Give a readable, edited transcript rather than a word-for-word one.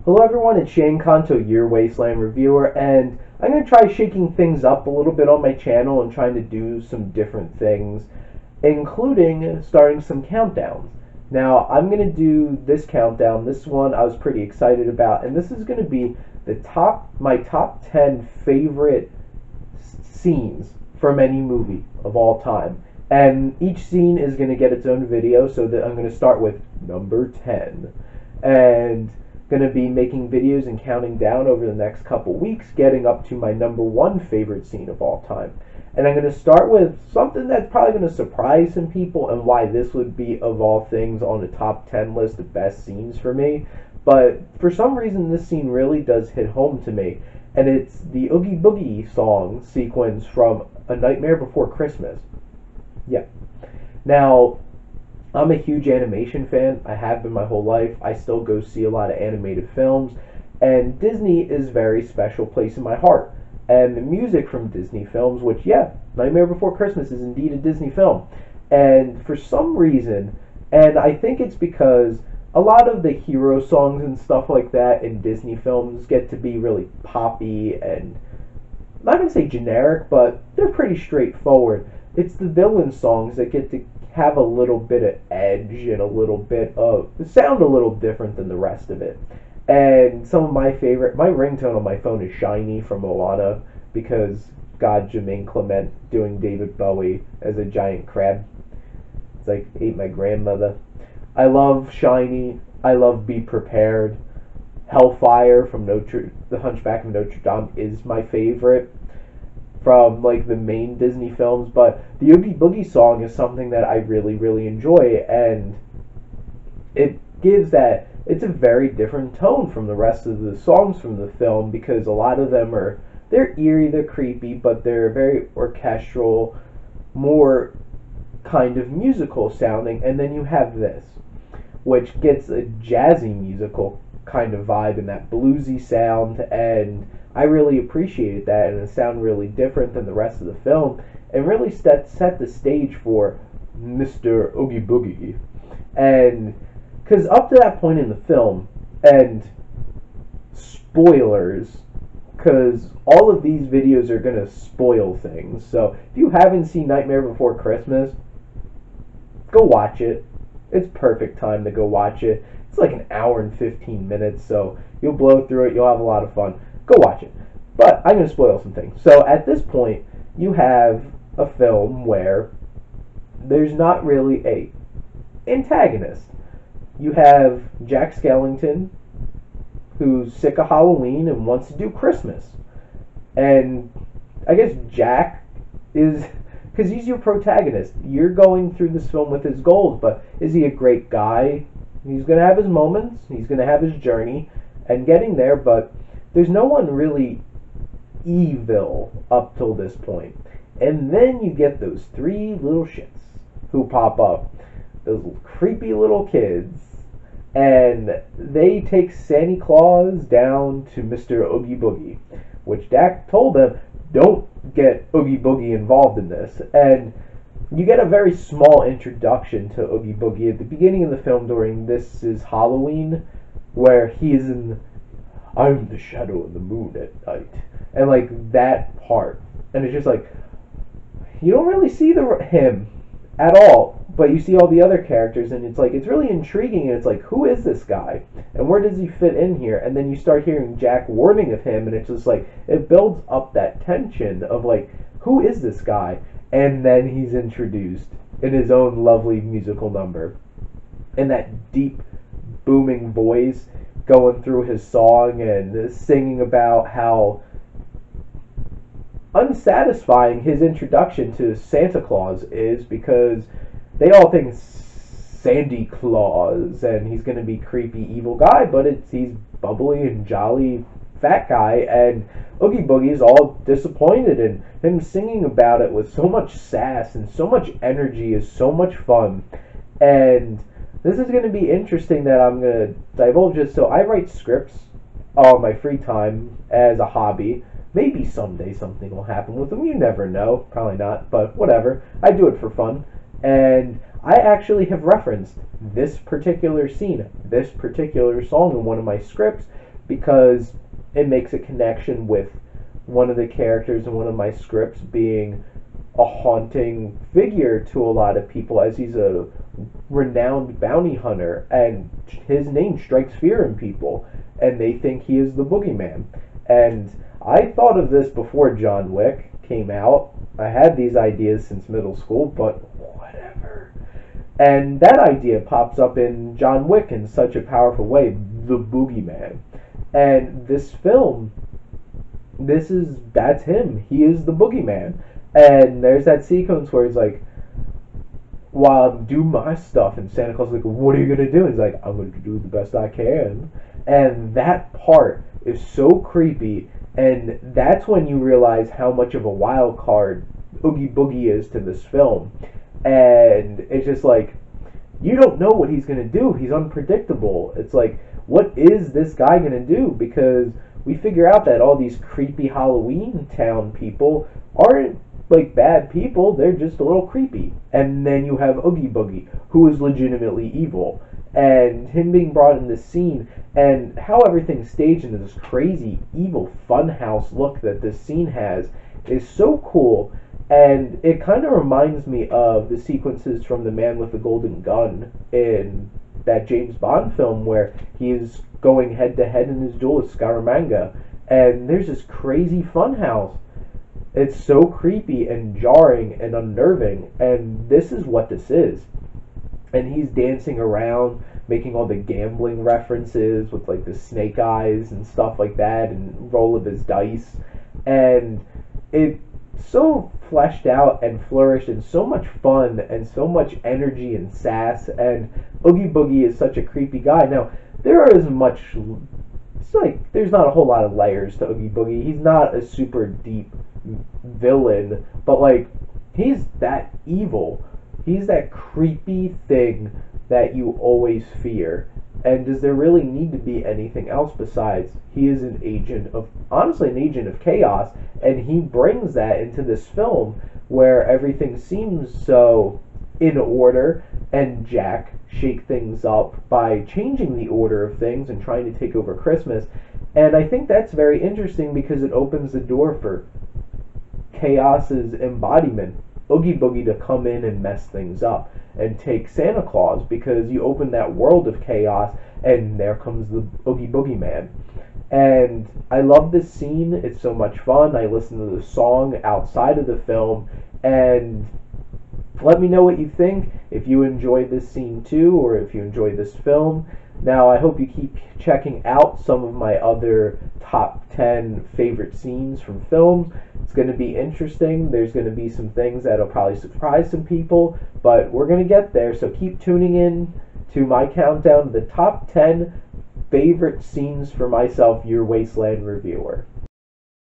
Hello everyone, it's Shane Kanto, your Wasteland reviewer, and I'm going to try shaking things up a little bit on my channel and trying to do some different things, including starting some countdowns. Now, I'm going to do this countdown. This one I was pretty excited about, and this is going to be my top 10 favorite scenes from any movie of all time. And each scene is going to get its own video, so that I'm going to start with number 10. And going to be making videos and counting down over the next couple weeks, getting up to my number 1 favorite scene of all time. And I'm going to start with something that's probably going to surprise some people and why this would be, of all things, on the top 10 list of best scenes for me. But for some reason, this scene really does hit home to me. And it's the Oogie Boogie song sequence from A Nightmare Before Christmas. Yeah. Now, I'm a huge animation fan. I have been my whole life. I still go see a lot of animated films. And Disney is a very special place in my heart. And the music from Disney films, which, yeah, Nightmare Before Christmas is indeed a Disney film. And for some reason, and I think it's because a lot of the hero songs and stuff like that in Disney films get to be really poppy and, I'm not going to say generic, but they're pretty straightforward. It's the villain songs that get to have a little bit of edge and a little bit of sound a little different than the rest of it. And some of my ringtone on my phone is Shiny from Moana, because God, Jermaine Clement doing David Bowie as a giant crab. It's like, ate my grandmother. I love Shiny. I love Be Prepared. Hellfire from The Hunchback of Notre Dame is my favorite from like the main Disney films, but the Oogie Boogie song is something that I really, really enjoy, and it gives that, it's a very different tone from the rest of the songs from the film, because a lot of them they're eerie, they're creepy, but they're very orchestral, more kind of musical sounding. And then you have this, which gets a jazzy musical kind of vibe and that bluesy sound, and I really appreciated that, and it sounded really different than the rest of the film, and really set the stage for Mr. Oogie Boogie. And because up to that point in the film, and spoilers, because all of these videos are going to spoil things, so if you haven't seen Nightmare Before Christmas, go watch it. It's perfect time to go watch it. It's like an hour and 15 minutes, so you'll blow through it, you'll have a lot of fun. Go watch it. But I'm going to spoil some things. So at this point, you have a film where there's not really a antagonist. You have Jack Skellington, who's sick of Halloween and wants to do Christmas. And I guess Jack is, because he's your protagonist. You're going through this film with his goals, but is he a great guy? He's going to have his moments, he's going to have his journey, and getting there, but there's no one really evil up till this point. And then you get those 3 little shits who pop up, those creepy little kids, and they take Santa Claus down to Mr. Oogie Boogie, which Dak told them, don't get Oogie Boogie involved in this. And you get a very small introduction to Oogie Boogie at the beginning of the film during This Is Halloween, where he is in I'm the shadow of the moon at night, and like that part, and it's just like, you don't really see him at all, but you see all the other characters, and it's like, it's really intriguing, and it's like, who is this guy, and where does he fit in here? And then you start hearing Jack warning of him, and it's just like, it builds up that tension of like, who is this guy? And then he's introduced in his own lovely musical number, and that deep booming voice going through his song and singing about how unsatisfying his introduction to Santa Claus is, because they all think Sandy Claus and he's going to be creepy evil guy, but he's bubbly and jolly fat guy, and Oogie Boogie is all disappointed, and him singing about it with so much sass and so much energy is so much fun. And this is going to be interesting that I'm going to divulge this. So I write scripts on my free time as a hobby. Maybe someday something will happen with them. You never know. Probably not, but whatever. I do it for fun. And I actually have referenced this particular scene, this particular song in one of my scripts, because it makes a connection with one of the characters in one of my scripts being a haunting figure to a lot of people, as he's a renowned bounty hunter and his name strikes fear in people and they think he is the Boogeyman. And I thought of this before John Wick came out. I had these ideas since middle school, but whatever. And that idea pops up in John Wick in such a powerful way, the Boogeyman. And this film, that's him. He is the Boogeyman. And there's that sequence where he's like, while I'm doing my stuff, and Santa Claus is like, what are you going to do? And he's like, I'm going to do the best I can. And that part is so creepy, and that's when you realize how much of a wild card Oogie Boogie is to this film. And it's just like, you don't know what he's going to do. He's unpredictable. It's like, what is this guy going to do? Because we figure out that all these creepy Halloween town people aren't like bad people, they're just a little creepy. And then you have Oogie Boogie, who is legitimately evil, and him being brought in this scene, and how everything's staged into this crazy, evil funhouse look that this scene has is so cool. And it kind of reminds me of the sequences from The Man with the Golden Gun in that James Bond film where he is going head to head in his duel with Scaramanga, and there's this crazy funhouse. It's so creepy and jarring and unnerving, and this is what this is. And he's dancing around, making all the gambling references with like the snake eyes and stuff like that, and roll of his dice. And it's so fleshed out and flourished, and so much fun, and so much energy and sass. And Oogie Boogie is such a creepy guy. Now, there's not a whole lot of layers to Oogie Boogie. He's not a super deep villain, but like, he's that evil. He's that creepy thing that you always fear. And does there really need to be anything else besides he is an agent of chaos, and he brings that into this film where everything seems so in order, and Jack shake things up by changing the order of things and trying to take over Christmas. And I think that's very interesting because it opens the door for Chaos's embodiment, Oogie Boogie, to come in and mess things up and take Santa Claus, because you open that world of chaos and there comes the Oogie Boogie Man. And I love this scene. It's so much fun. I listen to the song outside of the film, and let me know what you think, if you enjoyed this scene too, or if you enjoyed this film. Now, I hope you keep checking out some of my other top 10 favorite scenes from films. It's going to be interesting. There's going to be some things that'll probably surprise some people, but we're going to get there, so keep tuning in to my countdown, the top 10 favorite scenes for myself, your Wasteland reviewer.